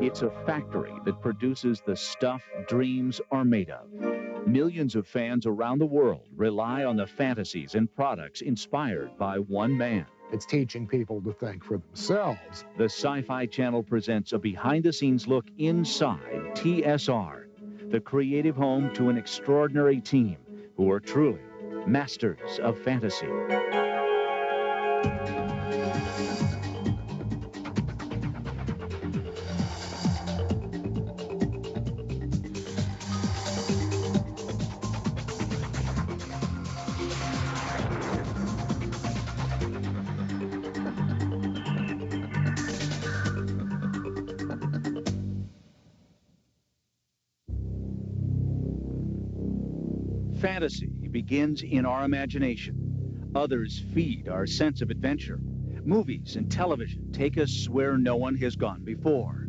It's a factory that produces the stuff dreams are made of. Millions of fans around the world rely on the fantasies and products inspired by one man. It's teaching people to think for themselves. The Sci-Fi Channel presents a behind-the-scenes look inside TSR, the creative home to an extraordinary team who are truly masters of fantasy. Fantasy begins in our imagination. Others feed our sense of adventure. Movies and television take us where no one has gone before.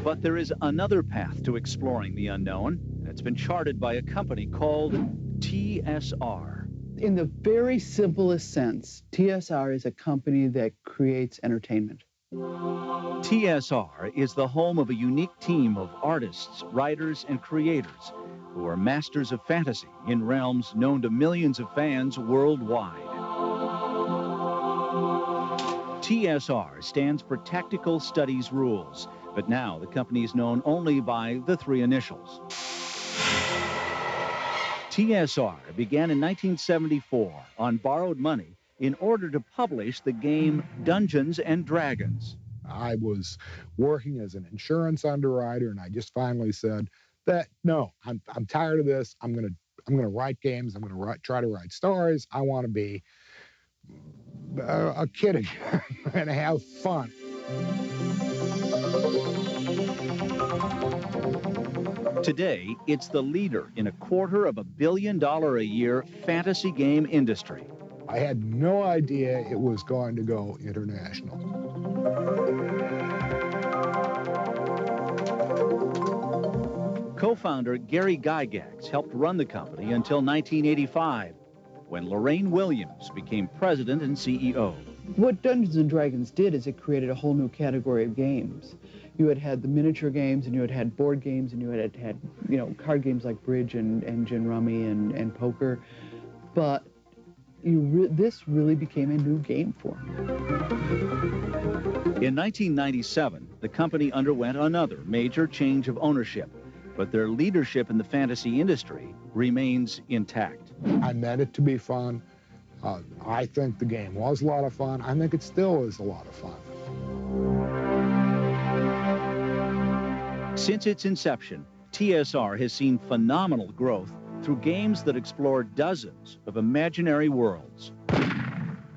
But there is another path to exploring the unknown, and it's been charted by a company called TSR. In the very simplest sense, TSR is a company that creates entertainment. TSR is the home of a unique team of artists, writers, and creators who are masters of fantasy in realms known to millions of fans worldwide. TSR stands for Tactical Studies Rules, but now the company is known only by the three initials. TSR began in 1974 on borrowed money in order to publish the game Dungeons and Dragons. I was working as an insurance underwriter, and I just finally said that, no, I'm tired of this. I'm gonna write games. I'm gonna try to write stories. I want to be a kid again and have fun. Today, it's the leader in $250 million a year fantasy game industry. I had no idea it was going to go international. Co-founder Gary Gygax helped run the company until 1985, when Lorraine Williams became president and CEO. What Dungeons and Dragons did is it created a whole new category of games. You had the miniature games, and you had board games, and you had card games like bridge and gin rummy and poker, but this really became a new game form. In 1997, the company underwent another major change of ownership, but their leadership in the fantasy industry remains intact. I meant it to be fun. I think the game was a lot of fun. I think it still is a lot of fun. Since its inception, TSR has seen phenomenal growth through games that explore dozens of imaginary worlds.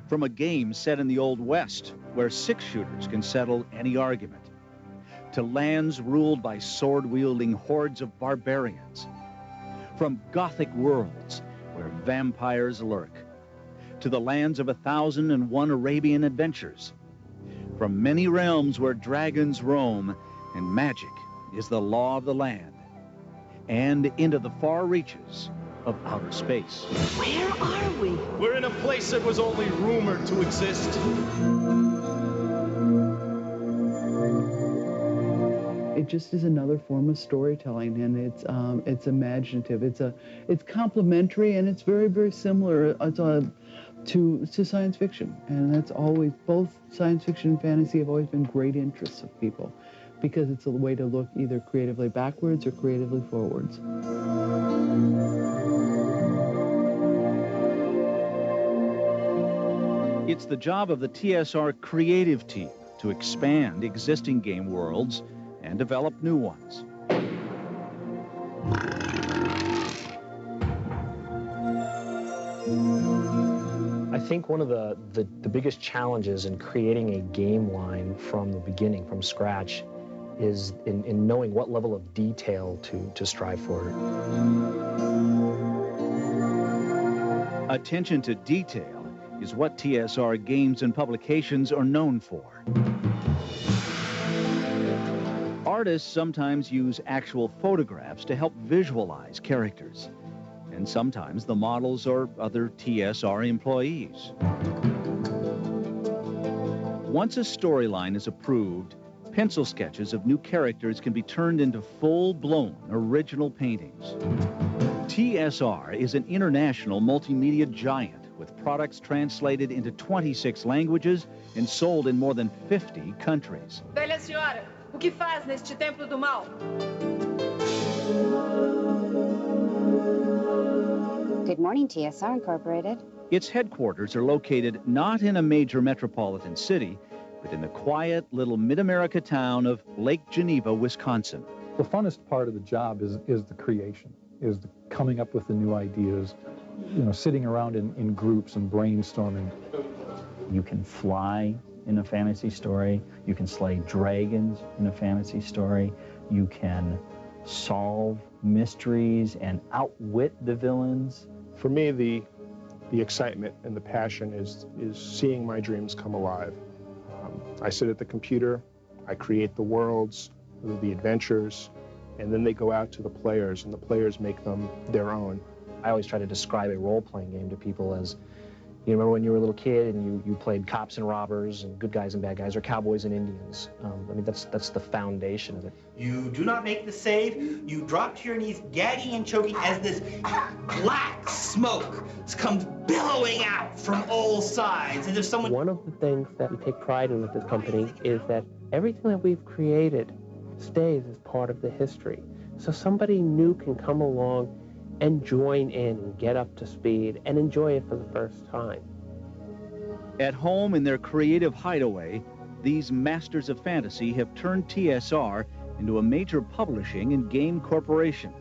From a game set in the Old West, where six-shooters can settle any argument, to lands ruled by sword-wielding hordes of barbarians. From Gothic worlds, where vampires lurk, to the lands of 1,001 Arabian adventures. From many realms where dragons roam and magic is the law of the land, and into the far reaches of outer space. Where are we? We're in a place that was only rumored to exist. It just is another form of storytelling, and it's imaginative. It's complementary, and it's very, very similar to science fiction. And that's always, both science fiction and fantasy have always been great interests of people, because it's a way to look either creatively backwards or creatively forwards. It's the job of the TSR creative team to expand existing game worlds and develop new ones. I think one of the biggest challenges in creating a game line from the beginning, from scratch, is in knowing what level of detail to strive for. Attention to detail is what TSR games and publications are known for. Artists sometimes use actual photographs to help visualize characters, and sometimes the models are other TSR employees. Once a storyline is approved, Pencil sketches of new characters can be turned into full-blown original paintings. TSR is an international multimedia giant with products translated into 26 languages and sold in more than 50 countries. Velha senhora, o que faz neste templo do mal? Good morning, TSR Incorporated. Its headquarters are located not in a major metropolitan city, but in the quiet little mid-America town of Lake Geneva, Wisconsin. The funnest part of the job is the creation, is the coming up with the new ideas, sitting around in groups and brainstorming. You can fly in a fantasy story. You can slay dragons in a fantasy story. You can solve mysteries and outwit the villains. For me, the excitement and the passion is seeing my dreams come alive. I sit at the computer, I create the worlds, the adventures, and then they go out to the players, and the players make them their own. I always try to describe a role-playing game to people as, you remember when you were a little kid and you played cops and robbers and good guys and bad guys, or cowboys and Indians. I mean, that's the foundation of it. You do not make the save. You drop to your knees, gagging and choking as this black smoke comes billowing out from all sides. And there's someone... One of the things that we take pride in with this company is that everything that we've created stays as part of the history. So somebody new can come along and join in and get up to speed and enjoy it for the first time. At home in their creative hideaway, these masters of fantasy have turned TSR into a major publishing and game corporation.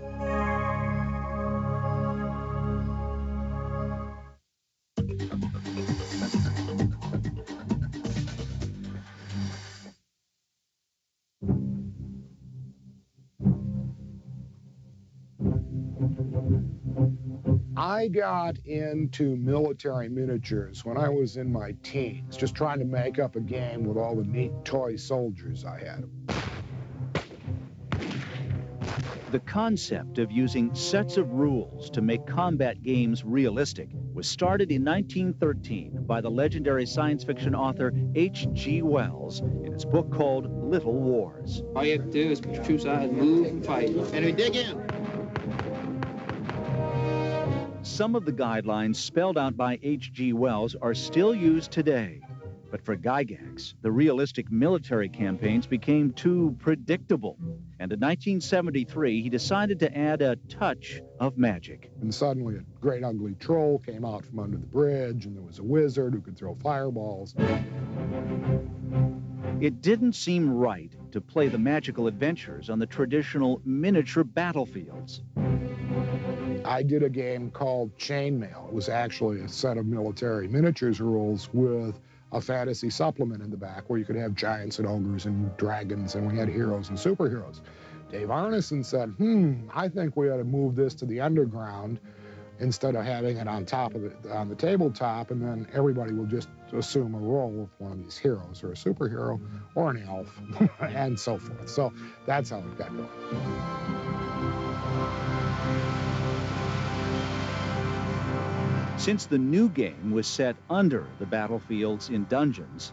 I got into military miniatures when I was in my teens, just trying to make up a game with all the neat toy soldiers I had. The concept of using sets of rules to make combat games realistic was started in 1913 by the legendary science fiction author H.G. Wells in his book called Little Wars. All you have to do is put your troops out and move and fight. And we dig in. Some of the guidelines spelled out by H.G. Wells are still used today. But for Gygax, the realistic military campaigns became too predictable. And in 1973, he decided to add a touch of magic. And suddenly a great ugly troll came out from under the bridge, and there was a wizard who could throw fireballs. It didn't seem right to play the magical adventures on the traditional miniature battlefields. I did a game called Chainmail. It was actually a set of military miniatures rules with a fantasy supplement in the back where you could have giants and ogres and dragons, and we had heroes and superheroes. Dave Arneson said, I think we ought to move this to the underground instead of having it on the tabletop, and then everybody will just assume a role of one of these heroes, or a superhero, or an elf, and so forth. So that's how it got going. Since the new game was set under the battlefields in dungeons,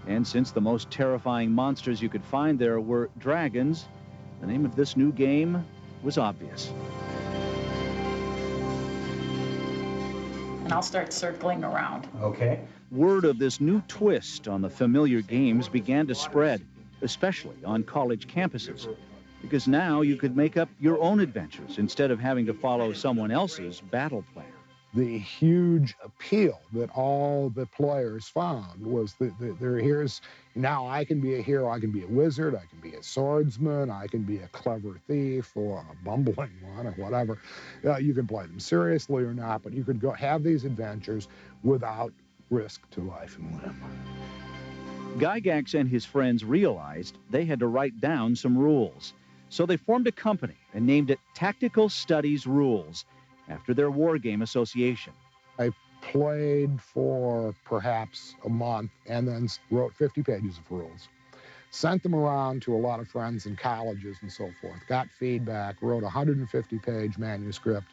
and since the most terrifying monsters you could find there were dragons, the name of this new game was obvious. And I'll start circling around. Okay. Word of this new twist on the familiar games began to spread, especially on college campuses, because now you could make up your own adventures instead of having to follow someone else's battle plan. The huge appeal that all the players found was that here's, now I can be a hero, I can be a wizard, I can be a swordsman, I can be a clever thief or a bumbling one or whatever. You can play them seriously or not, but you could go have these adventures without risk to life and limb. Gygax and his friends realized they had to write down some rules. So they formed a company and named it Tactical Studies Rules, after their war game association. I played for perhaps a month and then wrote 50 pages of rules. Sent them around to a lot of friends in colleges and so forth. Got feedback, wrote a 150-page manuscript,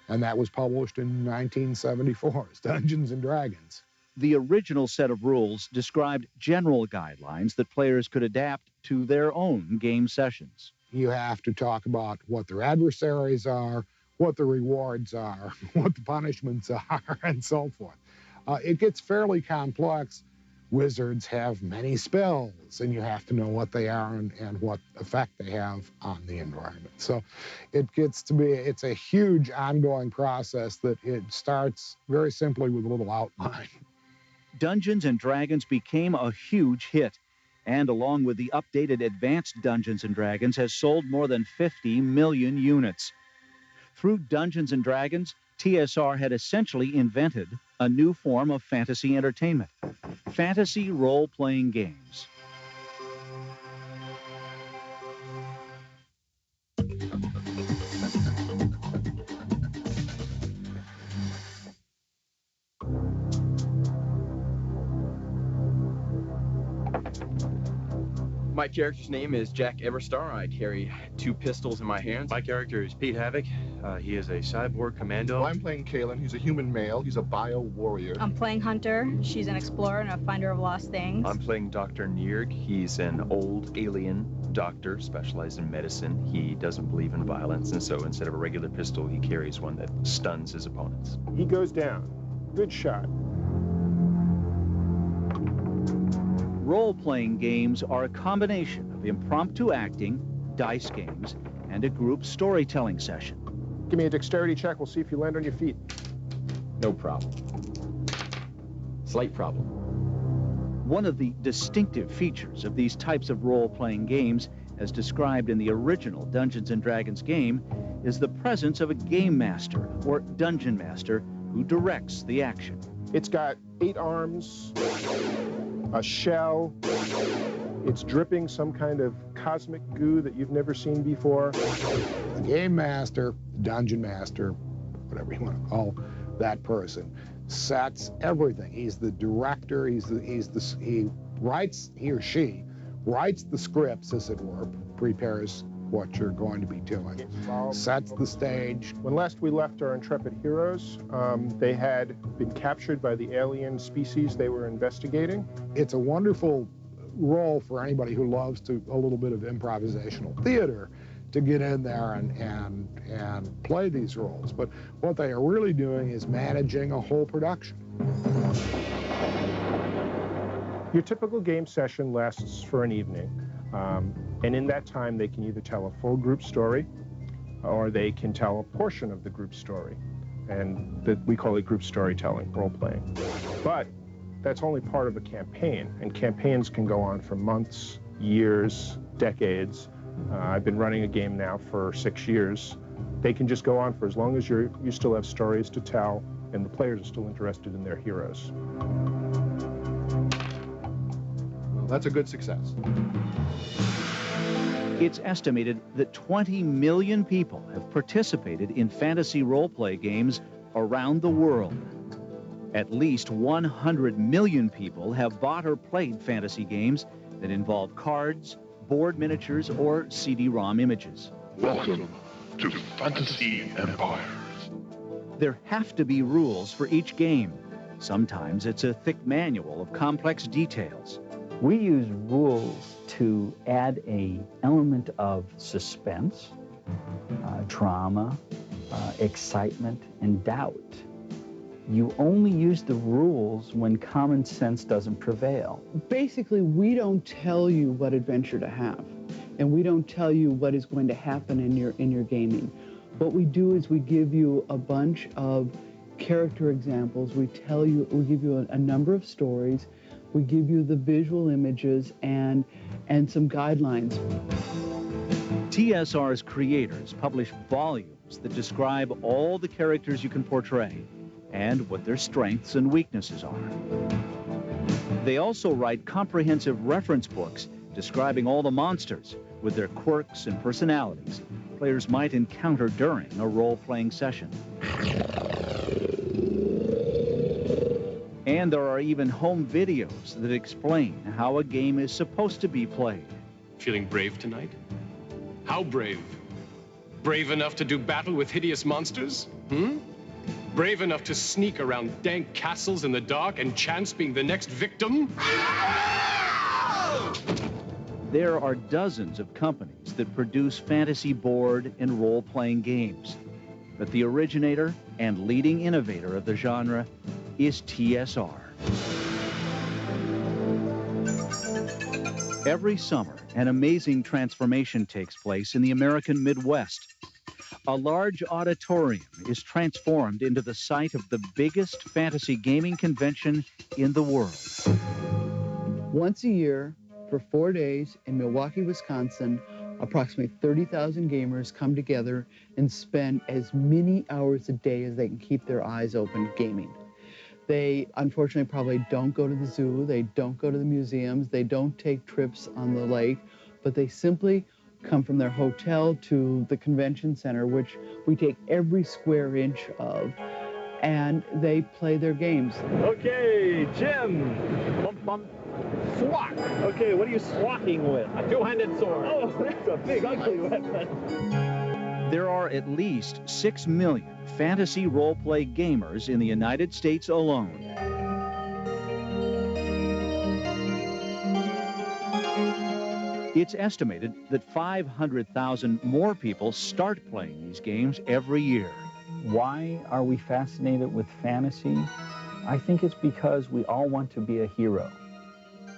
and that was published in 1974 as Dungeons and Dragons. The original set of rules described general guidelines that players could adapt to their own game sessions. You have to talk about what their adversaries are, what the rewards are, what the punishments are, and so forth. It gets fairly complex. Wizards have many spells, and you have to know what they are and what effect they have on the environment. So it gets to be, it's a huge ongoing process that it starts very simply with a little outline. Dungeons & Dragons became a huge hit, and along with the updated Advanced Dungeons & Dragons has sold more than 50 million units. Through Dungeons & Dragons, TSR had essentially invented a new form of fantasy entertainment, fantasy role-playing games. My character's name is Jack Everstar. I carry 2 pistols in my hands. My character is Pete Havoc. He is a cyborg commando. Well, I'm playing Kalen. He's a human male. He's a bio warrior. I'm playing Hunter. She's an explorer and a finder of lost things. I'm playing Dr. Nierg. He's an old alien doctor specialized in medicine. He doesn't believe in violence, and so instead of a regular pistol, he carries one that stuns his opponents. He goes down. Good shot. Role-playing games are a combination of impromptu acting, dice games, and a group storytelling session. Give me a dexterity check. We'll see if you land on your feet. No problem. Slight problem. One of the distinctive features of these types of role-playing games, as described in the original Dungeons & Dragons game, is the presence of a game master or dungeon master who directs the action. It's got 8 arms, a shell. It's dripping some kind of cosmic goo that you've never seen before. The game master, dungeon master, whatever you want to call that person, sets everything. He's the director. He or she writes the scripts, as it were, prepares what you're going to be doing, sets the stage. When last we left our intrepid heroes, they had been captured by the alien species they were investigating. It's a wonderful role for anybody who loves a little bit of improvisational theater to get in there and play these roles. But what they are really doing is managing a whole production. Your typical game session lasts for an evening. And in that time, they can either tell a full group story, or they can tell a portion of the group story. And we call it group storytelling, role-playing. But that's only part of a campaign, and campaigns can go on for months, years, decades. I've been running a game now for 6 years. They can just go on for as long as you still have stories to tell, and the players are still interested in their heroes. Well, that's a good success. It's estimated that 20 million people have participated in fantasy role-play games around the world. At least 100 million people have bought or played fantasy games that involve cards, board miniatures, or CD-ROM images. Welcome to Fantasy Empires. There have to be rules for each game. Sometimes it's a thick manual of complex details. We use rules to add an element of suspense, drama, excitement, and doubt. You only use the rules when common sense doesn't prevail. Basically, we don't tell you what adventure to have, and we don't tell you what is going to happen in your gaming. What we do is we give you a bunch of character examples. We give you a number of stories. We give you the visual images and some guidelines. TSR's creators publish volumes that describe all the characters you can portray and what their strengths and weaknesses are. They also write comprehensive reference books describing all the monsters with their quirks and personalities players might encounter during a role-playing session. And there are even home videos that explain how a game is supposed to be played. Feeling brave tonight? How brave? Brave enough to do battle with hideous monsters? Brave enough to sneak around dank castles in the dark and chance being the next victim? There are dozens of companies that produce fantasy board and role-playing games. But the originator and leading innovator of the genre is TSR. Every summer, an amazing transformation takes place in the American Midwest. A large auditorium is transformed into the site of the biggest fantasy gaming convention in the world. Once a year, for 4 days in Milwaukee, Wisconsin, approximately 30,000 gamers come together and spend as many hours a day as they can keep their eyes open gaming. They, unfortunately, probably don't go to the zoo, they don't go to the museums, they don't take trips on the lake, but they simply come from their hotel to the convention center, which we take every square inch of, and they play their games. Okay, Jim. Bump, bump. Swat. Okay, what are you swatting with? A two-handed sword. Oh, that's a big, ugly weapon. There are at least 6 million fantasy role-play gamers in the United States alone. It's estimated that 500,000 more people start playing these games every year. Why are we fascinated with fantasy? I think it's because we all want to be a hero.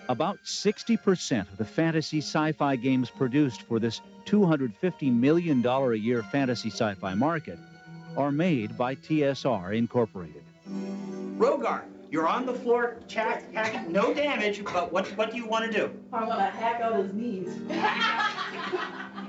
About 60% of the fantasy sci-fi games produced for this $250 million a year fantasy sci-fi market are made by TSR Incorporated. Rogar, you're on the floor, hacking, no damage, but what do you want to do? I want to hack out his knees.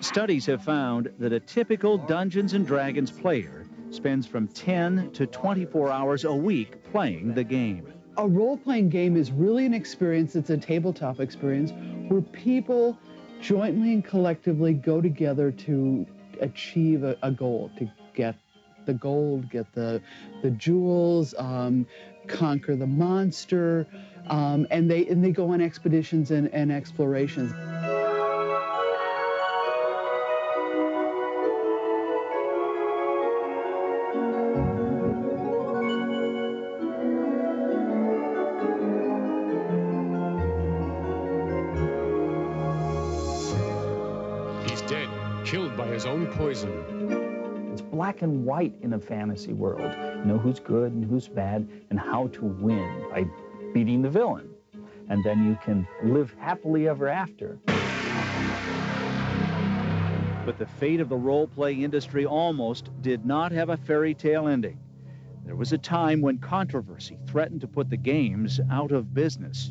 Studies have found that a typical Dungeons & Dragons player spends from 10 to 24 hours a week playing the game. A role-playing game is really an experience, it's a tabletop experience, where people jointly and collectively go together to achieve a goal, to get the gold, get the jewels, conquer the monster, and they go on expeditions and explorations. He's dead, killed by his own poison. It's black and white in a fantasy world. You know who's good and who's bad and how to win by beating the villain. And then you can live happily ever after. But the fate of the role-play industry almost did not have a fairy tale ending. There was a time when controversy threatened to put the games out of business.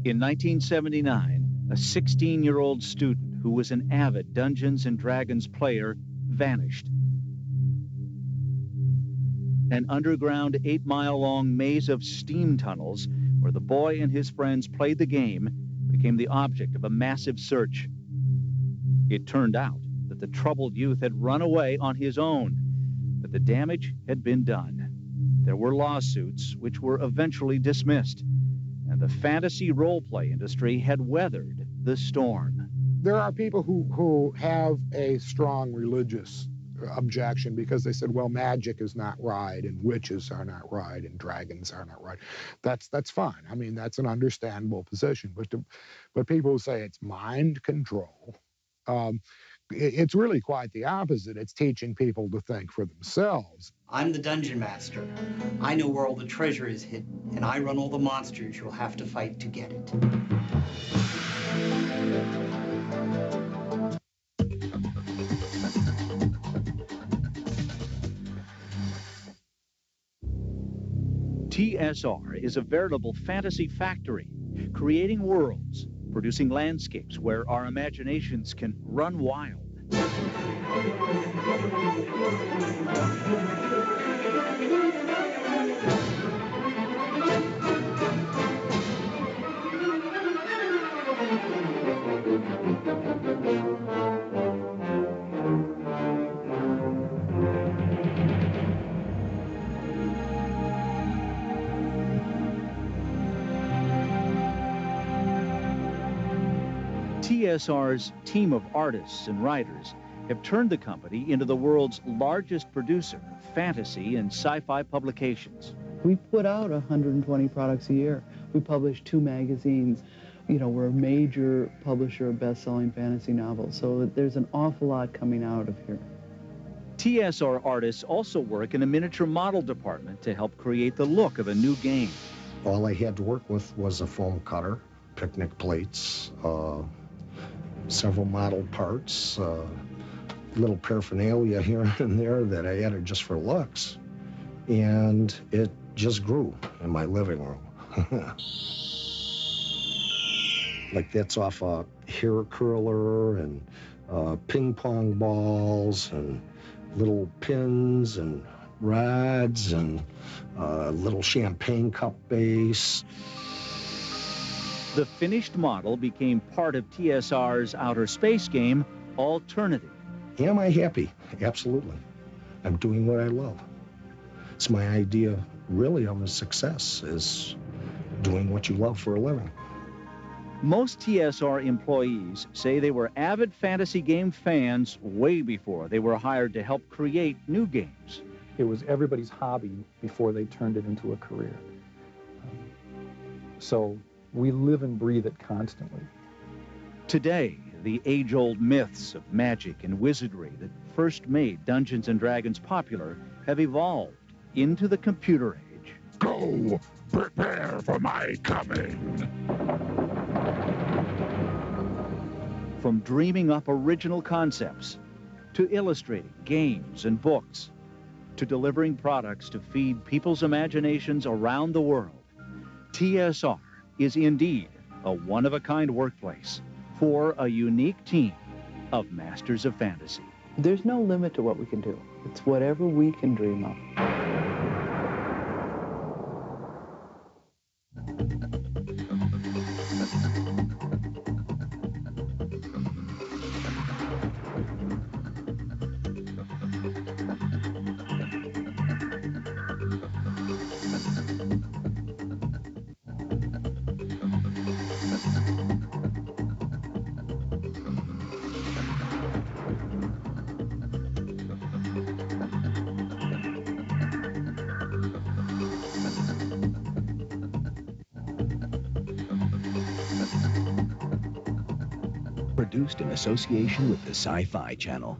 In 1979, a 16-year-old student who was an avid Dungeons & Dragons player vanished. An underground 8-mile-long maze of steam tunnels where the boy and his friends played the game became the object of a massive search. It turned out that the troubled youth had run away on his own, but the damage had been done. There were lawsuits which were eventually dismissed, and the fantasy role-play industry had weathered the storm. There are people who have a strong religious objection because they said, well, magic is not right, and witches are not right, and dragons are not right. That's fine. I mean, that's an understandable position. But people who say it's mind control, it's really quite the opposite. It's teaching people to think for themselves. I'm the dungeon master. I know where all the treasure is hidden, and I run all the monsters you'll have to fight to get it. TSR is a veritable fantasy factory, creating worlds, producing landscapes where our imaginations can run wild. TSR's team of artists and writers have turned the company into the world's largest producer of fantasy and sci-fi publications. We put out 120 products a year. We publish 2 magazines. You know, we're a major publisher of best-selling fantasy novels, so there's an awful lot coming out of here. TSR artists also work in a miniature model department to help create the look of a new game. All I had to work with was a foam cutter, picnic plates, several model parts, little paraphernalia here and there that I added just for looks, and it just grew in my living room. Like that's off a hair curler and ping pong balls and little pins and rods and little champagne cup base. The finished model became part of TSR's outer space game, Alternative. Am I happy? Absolutely. I'm doing what I love. It's my idea, really, of a success, is doing what you love for a living. Most TSR employees say they were avid fantasy game fans way before they were hired to help create new games. It was everybody's hobby before they turned it into a career. So we live and breathe it constantly. Today, the age-old myths of magic and wizardry that first made Dungeons & Dragons popular have evolved into the computer age. Go! Prepare for my coming! From dreaming up original concepts, to illustrating games and books, to delivering products to feed people's imaginations around the world, TSR is indeed a one-of-a-kind workplace for a unique team of masters of fantasy. There's no limit to what we can do. It's whatever we can dream of. Produced in association with the Sci-Fi Channel.